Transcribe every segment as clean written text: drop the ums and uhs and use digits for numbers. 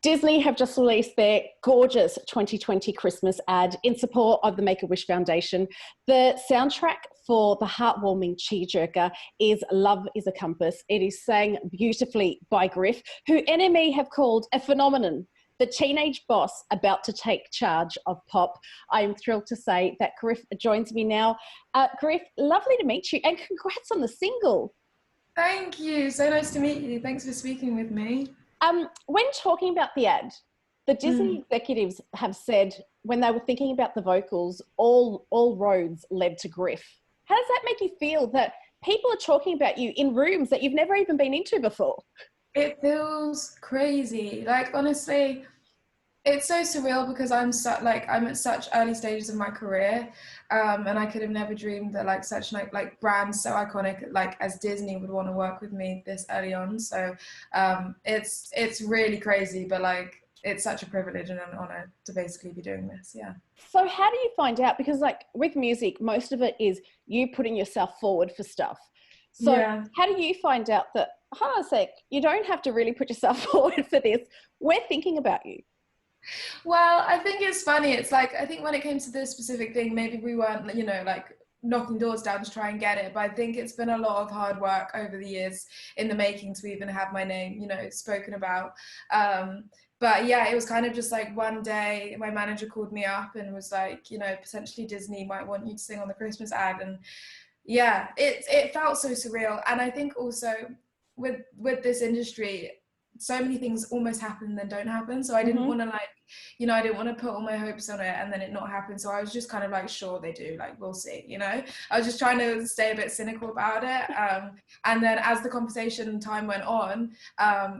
Disney have just released their gorgeous 2020 Christmas ad in support of the Make-A-Wish Foundation. The soundtrack for the heartwarming cheerjerker is Love is a Compass. It is sang beautifully by Griff, who NME have called a phenomenon, the teenage boss about to take charge of pop. I am thrilled to say that Griff joins me now. Griff, lovely to meet you, and congrats on the single. Thank you. So nice to meet you. Thanks for speaking with me. When talking about the ad, the Disney executives have said when they were thinking about the vocals, all roads led to Griff. How does that make you feel that people are talking about you in rooms that you've never even been into before? It feels crazy. Like, honestly, it's so surreal because I'm at such early stages of my career, and I could have never dreamed that such brands so iconic as Disney would want to work with me this early on. So it's really crazy, but it's such a privilege and an honor to basically be doing this. Yeah. So how do you find out? Because with music, most of it is you putting yourself forward for stuff. So How do you find out that, hold on a sec, you don't have to really put yourself forward for this? We're thinking about you. Well, I think it's funny. It's I think when it came to this specific thing, maybe we weren't, knocking doors down to try and get it. But I think it's been a lot of hard work over the years in the making to even have my name, spoken about. But yeah, it was kind of just one day my manager called me up and was potentially Disney might want you to sing on the Christmas ad. And yeah, it felt so surreal. And I think also with this industry, so many things almost happen and then don't happen. So I didn't want to I didn't want to put all my hopes on it and then it not happen. So I was just kind of sure they do, we'll see, I was just trying to stay a bit cynical about it. And then as the conversation time went on,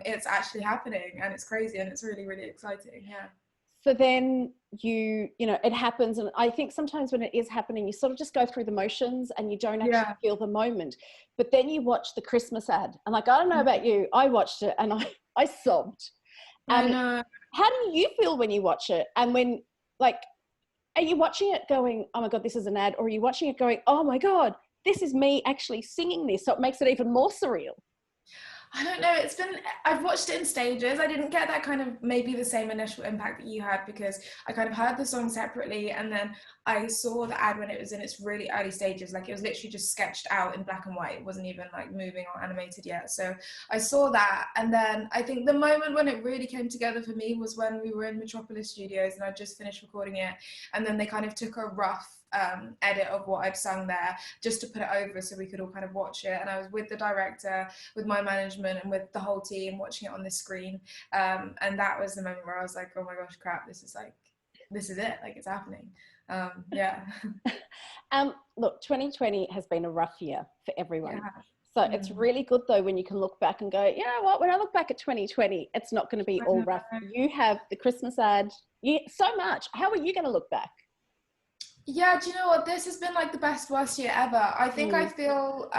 it's actually happening and it's crazy and it's really, really exciting. Yeah. So then it happens. And I think sometimes when it is happening, you sort of just go through the motions and you don't actually feel the moment. But then you watch the Christmas ad and I don't know about you, I watched it and I sobbed. I know. How do you feel when you watch it? And when, are you watching it going, oh my God, this is an ad? Or are you watching it going, oh my God, this is me actually singing this? So it makes it even more surreal. I don't know. I've watched it in stages. I didn't get that kind of maybe the same initial impact that you had because I kind of heard the song separately and then I saw the ad when it was in its really early stages. It was literally just sketched out in black and white. It wasn't even moving or animated yet. So I saw that. And then I think the moment when it really came together for me was when we were in Metropolis Studios and I just finished recording it. And then they kind of took a rough edit of what I'd sung there just to put it over so we could all kind of watch it. And I was with the director, with my management and with the whole team watching it on the screen. And that was the moment where I was like, oh my gosh, crap, this is it, it's happening. Yeah. Look, 2020 has been a rough year for everyone. Yeah. So it's really good though when you can look back and go, you know what, when I look back at 2020, it's not going to be all rough. You have the Christmas ad, so much. How are you going to look back? Yeah, do you know what? This has been the best, worst year ever. I think I feel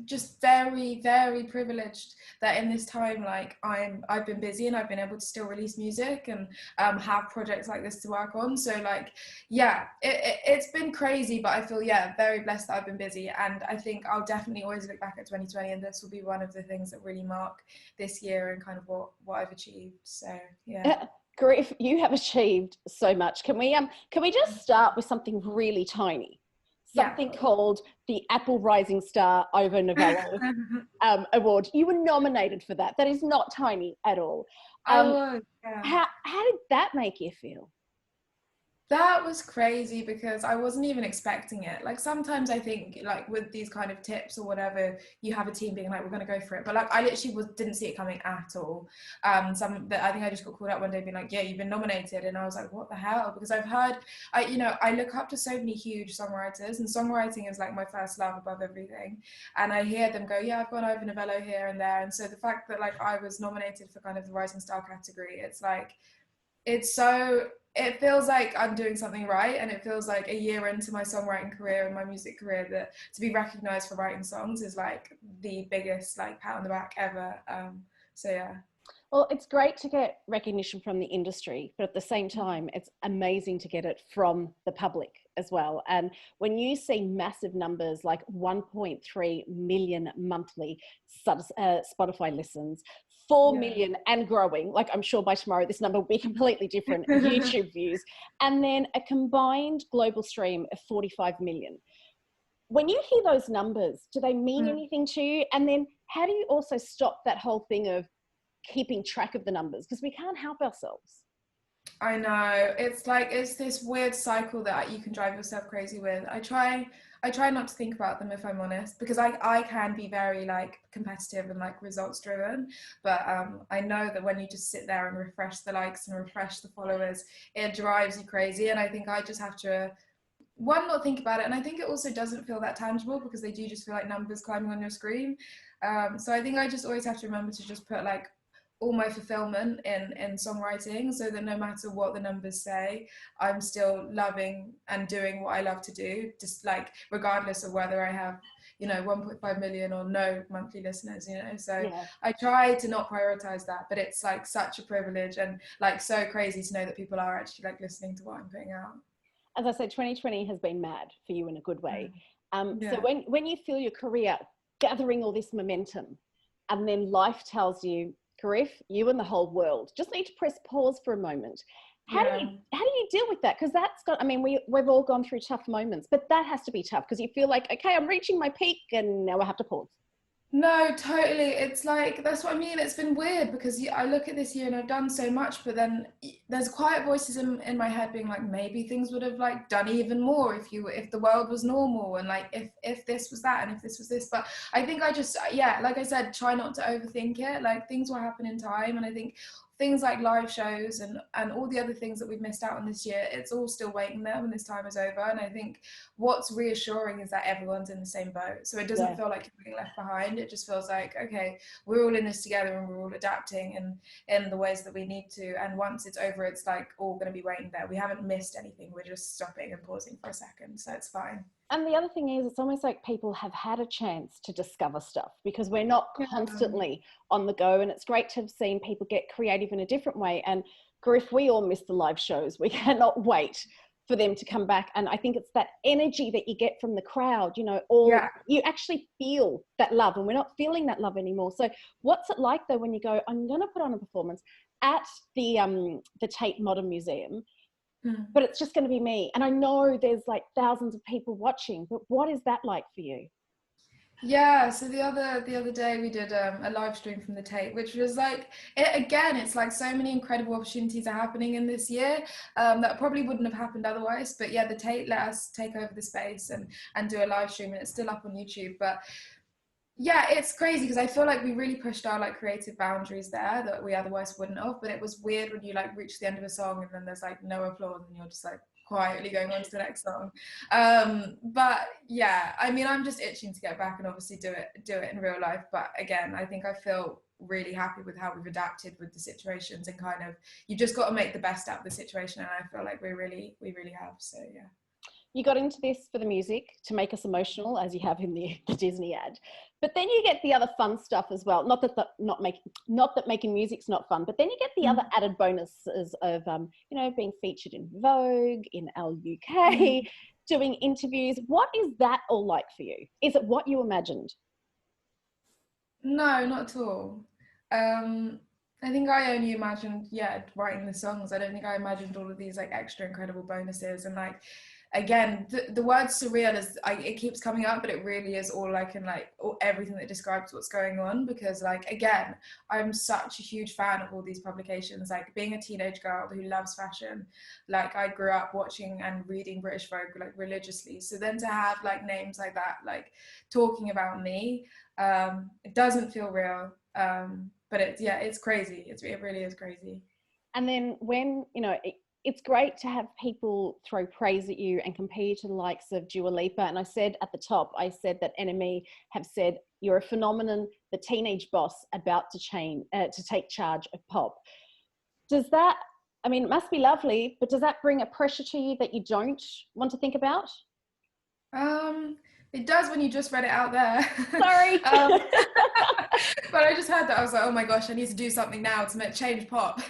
just very, very privileged that in this time, I've been busy and I've been able to still release music and have projects like this to work on. So it's been crazy, but I feel, very blessed that I've been busy. And I think I'll definitely always look back at 2020 and this will be one of the things that really mark this year and kind of what I've achieved. So, yeah. Griff, you have achieved so much. Can we just start with something really tiny? Something called the Apple Rising Star over Novello award. You were nominated for that. That is not tiny at all. How did that make you feel? That was crazy because I wasn't even expecting it. Sometimes I think with these kind of tips or whatever, you have a team being we're going to go for it. But I literally didn't see it coming at all. I think I just got called up one day being yeah, you've been nominated. And I was like, what the hell? Because I've heard, I look up to so many huge songwriters and songwriting is my first love above everything. And I hear them go, yeah, I've gone over Novello here and there. And so the fact that I was nominated for kind of the Rising Star category, it feels like I'm doing something right, and it feels like a year into my songwriting career and my music career that to be recognized for writing songs is the biggest pat on the back ever. So yeah. Well, it's great to get recognition from the industry, but at the same time, it's amazing to get it from the public as well. And when you see massive numbers like 1.3 million monthly Spotify listens, 4 Yeah. million and growing, like I'm sure by tomorrow this number will be completely different, YouTube views, and then a combined global stream of 45 million. When you hear those numbers, do they mean anything to you? And then how do you also stop that whole thing of keeping track of the numbers, because we can't help ourselves? I know, it's like, it's this weird cycle that you can drive yourself crazy with. I try not to think about them, if I'm honest, because I can be very like competitive and like results driven, but I know that when you just sit there and refresh the likes and refresh the followers, it drives you crazy. And I think I just have to, one, not think about it, and I think it also doesn't feel that tangible because they do just feel like numbers climbing on your screen. So I think I just always have to remember to just put like all my fulfillment in songwriting, so that no matter what the numbers say, I'm still loving and doing what I love to do, just like regardless of whether I have, you know, 1.5 million or no monthly listeners, you know. So Yeah. I try to not prioritize that, but it's like such a privilege and like so crazy to know that people are actually like listening to what I'm putting out. As I said, 2020 has been mad for you in a good way. So Yeah. when you feel your career gathering all this momentum, and then life tells you, Griff, you and the whole world just need to press pause for a moment. How Yeah. do you deal with that? Because that's got, I mean, we've all gone through tough moments, but that has to be tough because you feel like, okay, I'm reaching my peak and now I have to pause. No, totally. It's like, that's what I mean. It's been weird because I look at this year and I've done so much, but then there's quiet voices in my head being like, maybe things would have like done even more if the world was normal, and like if this was that and if this was this. But I think I just, yeah, like I said, try not to overthink it. Like things will happen in time, and I think things like live shows and all the other things that we've missed out on this year, it's all still waiting there when this time is over. And I think what's reassuring is that everyone's in the same boat, so it doesn't Yeah. feel like you're being left behind. It just feels like, okay, we're all in this together and we're all adapting in the ways that we need to, and once it's over, it's like all going to be waiting there. We haven't missed anything, we're just stopping and pausing for a second, so it's fine. And the other thing is, it's almost like people have had a chance to discover stuff because we're not Yeah. constantly on the go. And it's great to have seen people get creative in a different way. And Griff, we all miss the live shows. We cannot wait for them to come back. And I think it's that energy that you get from the crowd, you know, Yeah. you actually feel that love, and we're not feeling that love anymore. So what's it like though when you go, I'm going to put on a performance at the Tate Modern Museum, but it's just going to be me, and I know there's like thousands of people watching, but what is that like for you? Yeah, so the other day we did a live stream from the Tate, which was like, again, it's like so many incredible opportunities are happening in this year that probably wouldn't have happened otherwise. But yeah, the Tate let us take over the space and do a live stream, and it's still up on YouTube. But yeah, it's crazy because I feel like we really pushed our like creative boundaries there that we otherwise wouldn't have. But it was weird when you like reach the end of a song and then there's like no applause and you're just like quietly going on to the next song. But yeah, I mean, I'm just itching to get back and obviously do it in real life. But again, I think I feel really happy with how we've adapted with the situations, and kind of, you just got to make the best out of the situation, and I feel like we really have. So yeah. You got into this for the music to make us emotional, as you have in the Disney ad, but then you get the other fun stuff as well. Not that making music's not fun, but then you get the other added bonuses of you know, being featured in Vogue, in UK, doing interviews. What is that all like for you? Is it what you imagined? No, not at all. I think I only imagined, yeah, writing the songs. I don't think I imagined all of these like extra incredible bonuses. And like, again, the word surreal is, it keeps coming up, but it really is all like, in like everything that describes what's going on. Because like, again, I'm such a huge fan of all these publications. Like being a teenage girl who loves fashion, like I grew up watching and reading British Vogue like religiously. So then to have like names like that, like talking about me, it doesn't feel real. But it's crazy. It really is crazy. And then when, you know, it's great to have people throw praise at you and compare you to the likes of Dua Lipa. And I said at the top, I said that NME have said you're a phenomenon, the teenage boss about to take charge of pop. Does that, I mean, it must be lovely, but does that bring a pressure to you that you don't want to think about? It does when you just read it out there. Sorry. But I just heard that. I was like, oh my gosh, I need to do something now to make change pop.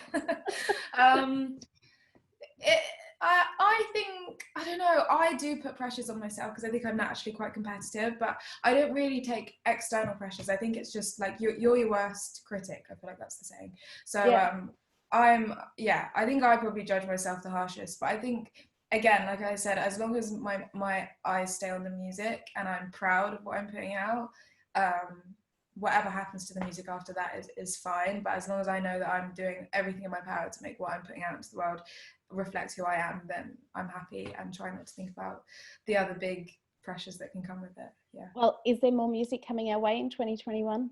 I think, I don't know, I do put pressures on myself because I think I'm naturally quite competitive, but I don't really take external pressures. I think it's just like you're your worst critic. I feel like that's the saying. So Yeah. I think I probably judge myself the harshest, but I think, again, like I said, as long as my eyes stay on the music and I'm proud of what I'm putting out, whatever happens to the music after that is fine. But as long as I know that I'm doing everything in my power to make what I'm putting out into the world reflect who I am, then I'm happy, and try not to think about the other big pressures that can come with it. Yeah. Well, is there more music coming our way in 2021?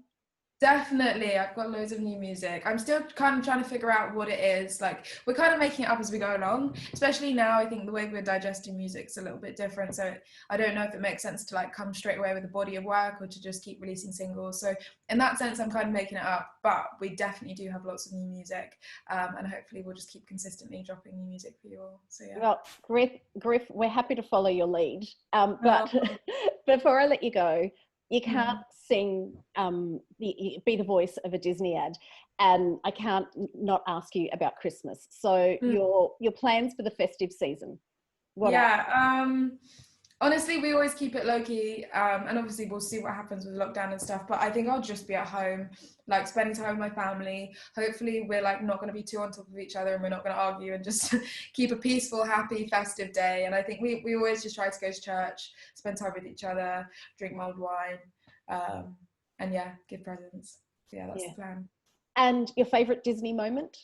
Definitely, I've got loads of new music. I'm still kind of trying to figure out what it is. Like, we're kind of making it up as we go along, especially now. I think the way we're digesting music's a little bit different, so I don't know if it makes sense to like come straight away with a body of work or to just keep releasing singles. So in that sense, I'm kind of making it up, but we definitely do have lots of new music, and hopefully we'll just keep consistently dropping new music for you all. So yeah. Well, Griff, we're happy to follow your lead, but before I let you go, you can't sing, be the voice of a Disney ad, and I can't not ask you about Christmas. So your plans for the festive season? What honestly, we always keep it low key, and obviously we'll see what happens with lockdown and stuff. But I think I'll just be at home, like spending time with my family. Hopefully, we're like not going to be too on top of each other, and we're not going to argue, and just keep a peaceful, happy, festive day. And I think we always just try to go to church, spend time with each other, drink mulled wine, and yeah, give presents. Yeah, that's the plan. And your favorite Disney moment?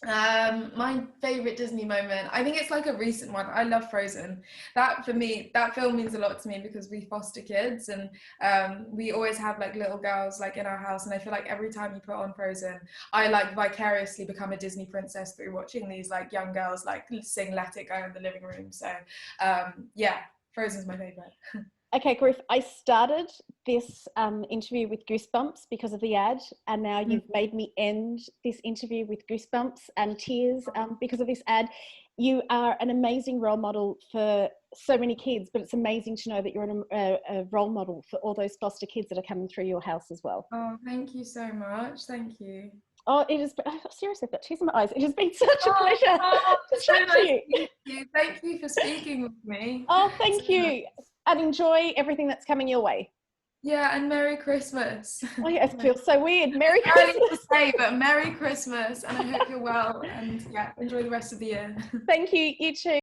My favorite Disney moment, I think it's like a recent one. I love Frozen. That, for me, that film means a lot to me because we foster kids, and we always have like little girls like in our house, and I feel like every time you put on Frozen, I like vicariously become a Disney princess through watching these like young girls like sing Let It Go in the living room. So yeah, Frozen's my favorite. Okay, Griff, I started this interview with goosebumps because of the ad, and now you've made me end this interview with goosebumps and tears because of this ad. You are an amazing role model for so many kids, but it's amazing to know that you're a role model for all those foster kids that are coming through your house as well. Oh, thank you so much. Thank you. Oh, it is, seriously, I've got tears in my eyes. It has been such a pleasure to chat to you. Thank you for speaking with me. Oh, thank you. And enjoy everything that's coming your way. Yeah, and Merry Christmas. Oh yeah, it feels so weird. Merry Christmas. Early to say, but Merry Christmas, and I hope you're well, and yeah, enjoy the rest of the year. Thank you. You too.